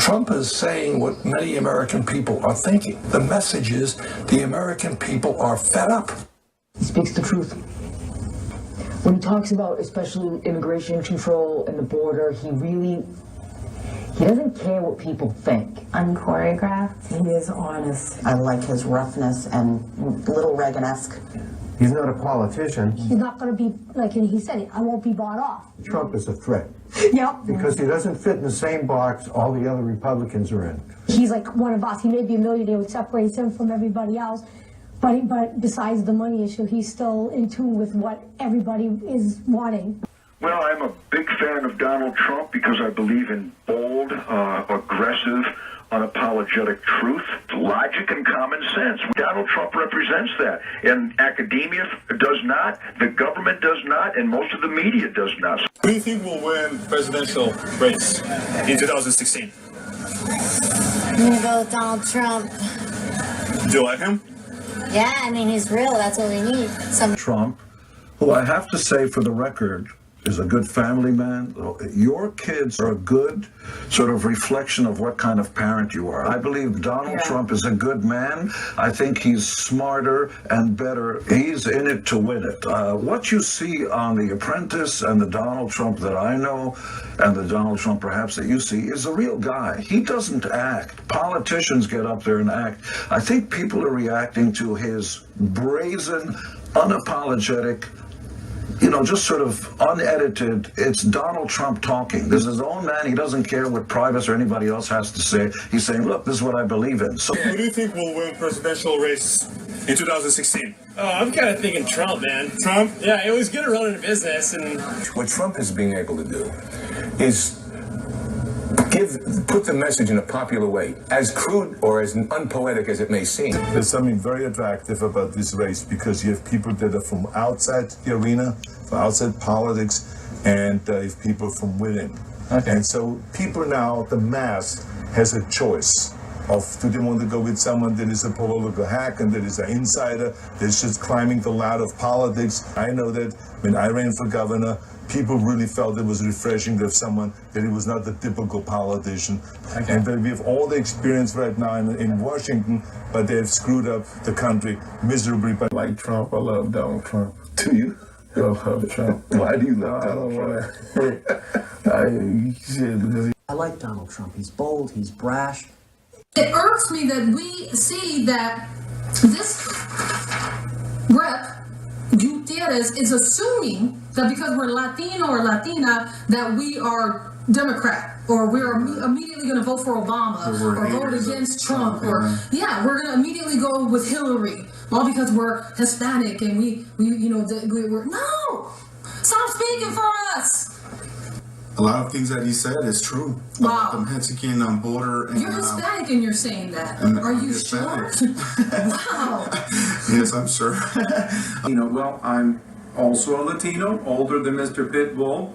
Trump is saying what many American people are thinking. The message is the American people are fed up. He speaks the truth. When he talks about especially immigration control and the border, he doesn't care what people think. Unchoreographed. He is honest. I like his roughness and little Reagan-esque. He's not a politician. He's not going to be, like he said, I won't be bought off. Trump is a threat. Yep. Because he doesn't fit in the same box all the other Republicans are in. He's like one of us. He may be a millionaire, which separates him from everybody else. But besides the money issue, he's still in tune with what everybody is wanting. Well, I'm a big fan of Donald Trump because I believe in bold, aggressive, unapologetic truth, logic, and common sense. Donald Trump represents that. And academia does not, the government does not, and most of the media does not. Who do you think will win presidential race in 2016? I'm going to go with Donald Trump. Do you like him? Yeah, I mean, he's real. That's what we need. Trump, who I have to say for the record, is a good family man. Your kids are a good sort of reflection of what kind of parent you are. I believe Donald Trump is a good man. I think he's smarter and better. He's in it to win it. What you see on The Apprentice and the Donald Trump that I know and the Donald Trump perhaps that you see is a real guy. He doesn't act. Politicians get up there and act. I think people are reacting to his brazen, unapologetic, just sort of unedited, it's Donald Trump talking. This is his own man. He doesn't care what Privacy or anybody else has to say. He's saying, look, this is what I believe in. So, who do you think will win presidential race in 2016? Oh, I'm kind of thinking Trump, man. Trump? Yeah, it was good at running a business. And what Trump is being able to do is put the message in a popular way, as crude or as unpoetic as it may seem. There's something very attractive about this race because you have people that are from outside the arena, from outside politics, and you have people from within. Okay. And so people now, the mass, has a choice of do they want to go with someone that is a political hack and that is an insider, that's just climbing the ladder of politics. I know that when I ran for governor, people really felt it was refreshing to have someone that it was not the typical politician. Okay. And that we have all the experience right now in Washington, but they have screwed up the country miserably. I like Trump. I love Donald Trump. Do you? I love Trump. Why do you love Donald Trump? I like Donald Trump. He's bold. He's brash. It irks me that we see that this rep, Gutierrez, is assuming that because we're Latino or Latina that we are Democrat or we're immediately going to vote for Obama or vote against Trump or we're going to immediately go with Hillary all because we're Hispanic and we're no, stop speaking for us. A lot of things that he said is true. Wow. The Mexican border. And, you're Hispanic and you're saying that. Are you Hispanic. sure? Wow. Yes, I'm sure. Well, I'm also a Latino, older than Mr. Pitbull,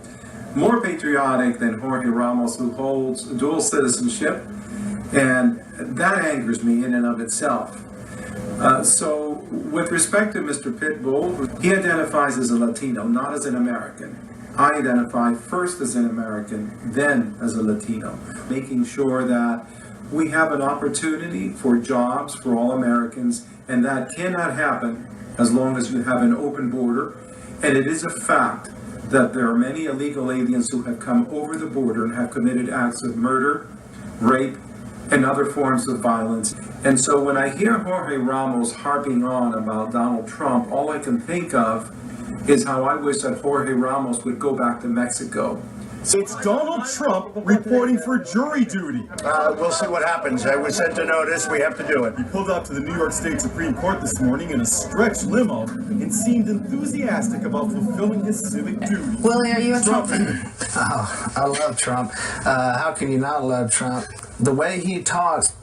more patriotic than Jorge Ramos, who holds dual citizenship, and that angers me in and of itself. So, with respect to Mr. Pitbull, he identifies as a Latino, not as an American. I identify first as an American, then as a Latino, making sure that we have an opportunity for jobs for all Americans, and that cannot happen as long as you have an open border. And it is a fact that there are many illegal aliens who have come over the border and have committed acts of murder, rape, and other forms of violence. And so when I hear Jorge Ramos harping on about Donald Trump, all I can think of is how I wish that Jorge Ramos would go back to Mexico. It's Donald Trump reporting for jury duty. We'll see what happens. I was sent a notice. We have to do it. He pulled up to the New York State Supreme Court this morning in a stretch limo and seemed enthusiastic about fulfilling his civic duty. Willie, are you a Trump? Oh, I love Trump. How can you not love Trump? The way he talks,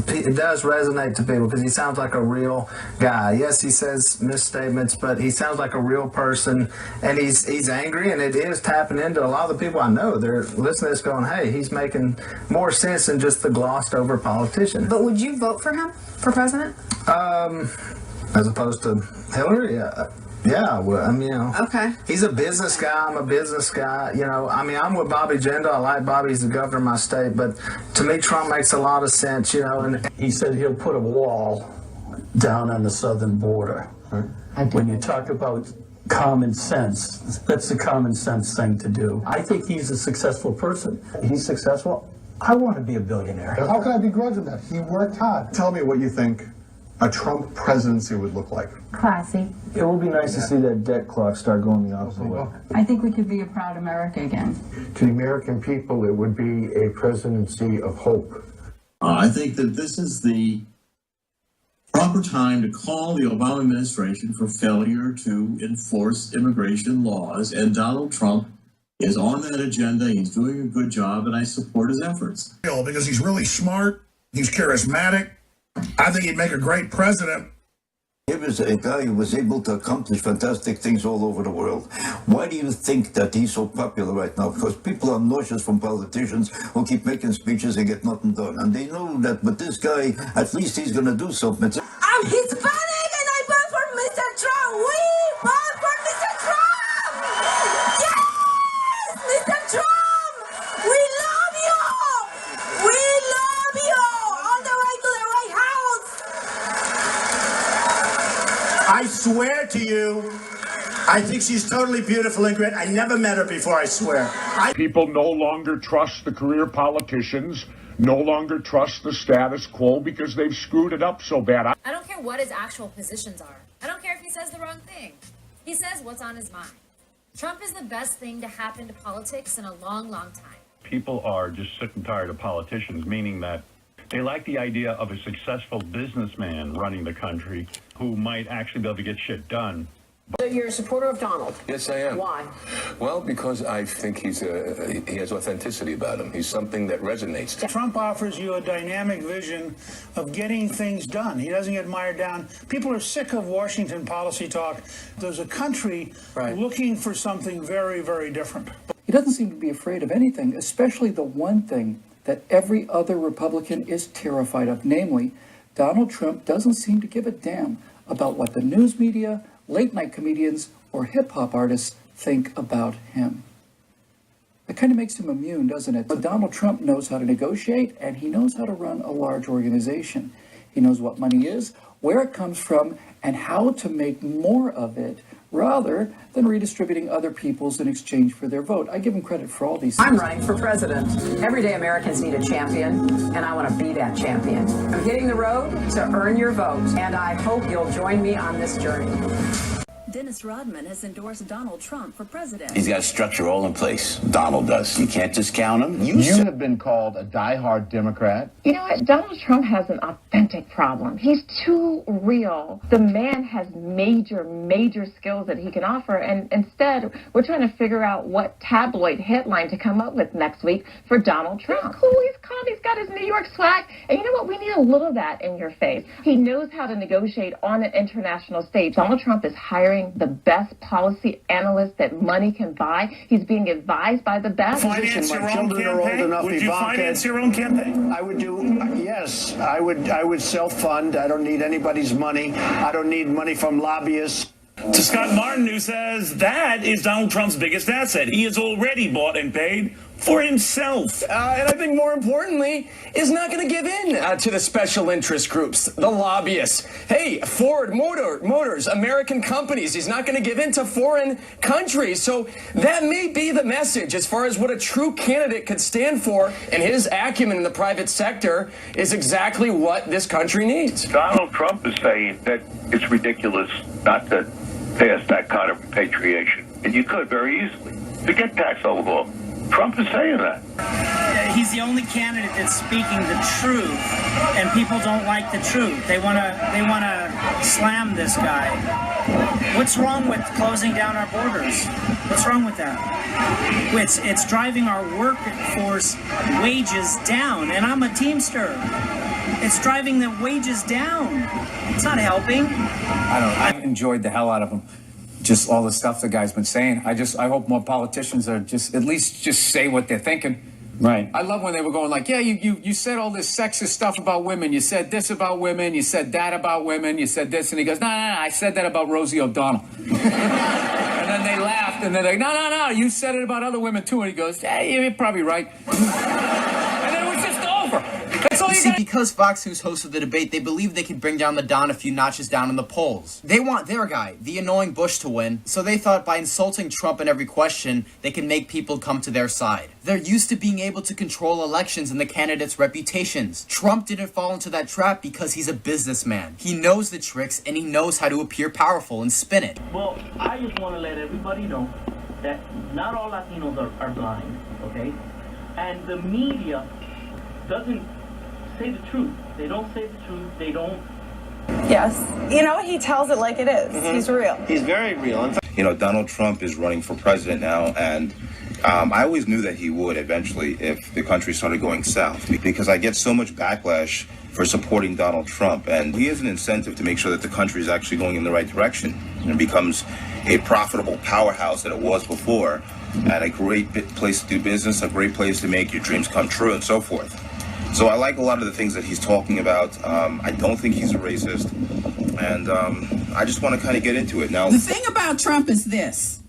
it does resonate to people because he sounds like a real guy. Yes, he says misstatements, but he sounds like a real person, and he's angry, and it is tapping into a lot of the people I know. They're listening to this going, hey, he's making more sense than just the glossed over politician. But would you vote for him for president? As opposed to Hillary? Yeah, well, I mean, Okay. he's a business guy. I'm a business guy. I'm with Bobby Jindal. I like Bobby. He's the governor of my state. But to me, Trump makes a lot of sense, And He said he'll put a wall down on the southern border. When you talk about common sense, that's the common sense thing to do. I think he's a successful person. He's successful. I want to be a billionaire. How can I begrudge him that? He worked hard. Tell me what you think a Trump presidency would look like. Classy. It will be nice to see that debt clock start going the opposite way. I think we could be a proud America again. To the American people, it would be a presidency of hope. I think that this is the proper time to call the Obama administration for failure to enforce immigration laws, and Donald Trump is on that agenda. He's doing a good job, and I support his efforts. Because he's really smart, he's charismatic. I think he'd make a great president. He was a guy who was able to accomplish fantastic things all over the world. Why do you think that he's so popular right now? Because people are nauseous from politicians who keep making speeches and get nothing done. And they know that with this guy, at least he's going to do something. I'm Hispanic and I vote for Mr. Trump. We vote for Mr. Trump. Yes, Mr. Trump. We love you. We love you. All the way to the White House. I swear to you, I think she's totally beautiful and great. I never met her before, I swear. People no longer trust the career politicians, no longer trust the status quo because they've screwed it up so bad. I don't care what his actual positions are. I don't care if he says the wrong thing. He says what's on his mind. Trump is the best thing to happen to politics in a long, long time. People are just sick and tired of politicians, meaning that they like the idea of a successful businessman running the country who might actually be able to get shit done. So you're a supporter of Donald? Yes, I am. Why? Well, because I think he has authenticity about him. He's something that resonates. Trump offers you a dynamic vision of getting things done. He doesn't get mired down. People are sick of Washington policy talk. There's a country looking for something very, very different. He doesn't seem to be afraid of anything, especially the one thing that every other Republican is terrified of, namely, Donald Trump doesn't seem to give a damn about what the news media, late-night comedians, or hip-hop artists think about him. It kind of makes him immune, doesn't it? But Donald Trump knows how to negotiate, and he knows how to run a large organization. He knows what money is, where it comes from, and how to make more of it, rather than redistributing other people's in exchange for their vote. I give him credit for all these things. I'm running for president. Everyday Americans need a champion, and I want to be that champion. I'm hitting the road to earn your vote, and I hope you'll join me on this journey. Dennis Rodman has endorsed Donald Trump for president. He's got a structure all in place. Donald does. You can't discount him. You have been called a diehard Democrat. You know what? Donald Trump has an authentic problem. He's too real. The man has major, major skills that he can offer, and instead, we're trying to figure out what tabloid headline to come up with next week for Donald Trump. He's cool. He's calm. He's got his New York swag. And you know what? We need a little of that in your face. He knows how to negotiate on an international stage. Donald Trump is hiring the best policy analyst that money can buy. He's being advised by the best. Finance your own campaign? Would you finance your own campaign? I would do, yes. I would self-fund. I don't need anybody's money. I don't need money from lobbyists. To Scott Martin, who says that is Donald Trump's biggest asset. He has already bought and paid for himself. And I think more importantly, is not going to give in to the special interest groups, the lobbyists. Hey, Ford Motors, American companies. He's not going to give in to foreign countries. So that may be the message as far as what a true candidate could stand for. And his acumen in the private sector is exactly what this country needs. Donald Trump is saying that it's ridiculous not to pass that kind of repatriation. And you could very easily. Forget tax overhaul. Trump is saying that. He's the only candidate that's speaking the truth, and people don't like the truth. They want to slam this guy. What's wrong with closing down our borders? What's wrong with that? It's driving our workforce wages down, and I'm a Teamster. It's driving the wages down. It's not helping. I enjoyed the hell out of him. Just all the stuff the guy's been saying. I hope more politicians are at least say what they're thinking. Right. I love when they were going like, yeah, you said all this sexist stuff about women. You said this about women. You said that about women. You said this. And he goes, no, I said that about Rosie O'Donnell. And then they laughed, and they're like, no, you said it about other women too. And he goes, hey, you're probably right. And then it was just over. That's all you See, got. because Fox News hosted the debate, they believe they could bring down the Don a few notches down in the polls. They want their guy, the annoying Bush, to win, so they thought by insulting Trump in every question, they can make people come to their side. They're used to being able to control elections and the candidates' reputations. Trump didn't fall into that trap because he's a businessman. He knows the tricks, and he knows how to appear powerful and spin it. Well, I just want to let everybody know that not all Latinos are blind, okay? And the media doesn't say the truth. They don't say the truth. They don't. Yes. You know, he tells it like it is. He's real. He's very real. You know, Donald Trump is running for president now, and I always knew that he would eventually if the country started going south, because I get so much backlash for supporting Donald Trump, and he has an incentive to make sure that the country is actually going in the right direction and becomes a profitable powerhouse that it was before, and a great place to do business, a great place to make your dreams come true, and so forth. So I like a lot of the things that he's talking about. I don't think he's a racist, and I just want to kind of get into it now. The thing about Trump is this.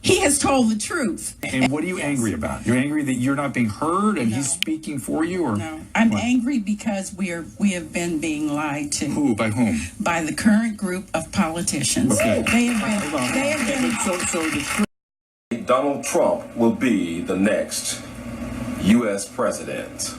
He has told the truth. And what are you angry about? You're angry that you're not being heard and he's speaking for you? Or no, I'm angry because we have been being lied to. Who? By whom? By the current group of politicians. Okay. They have been Donald Trump will be the next U.S. president.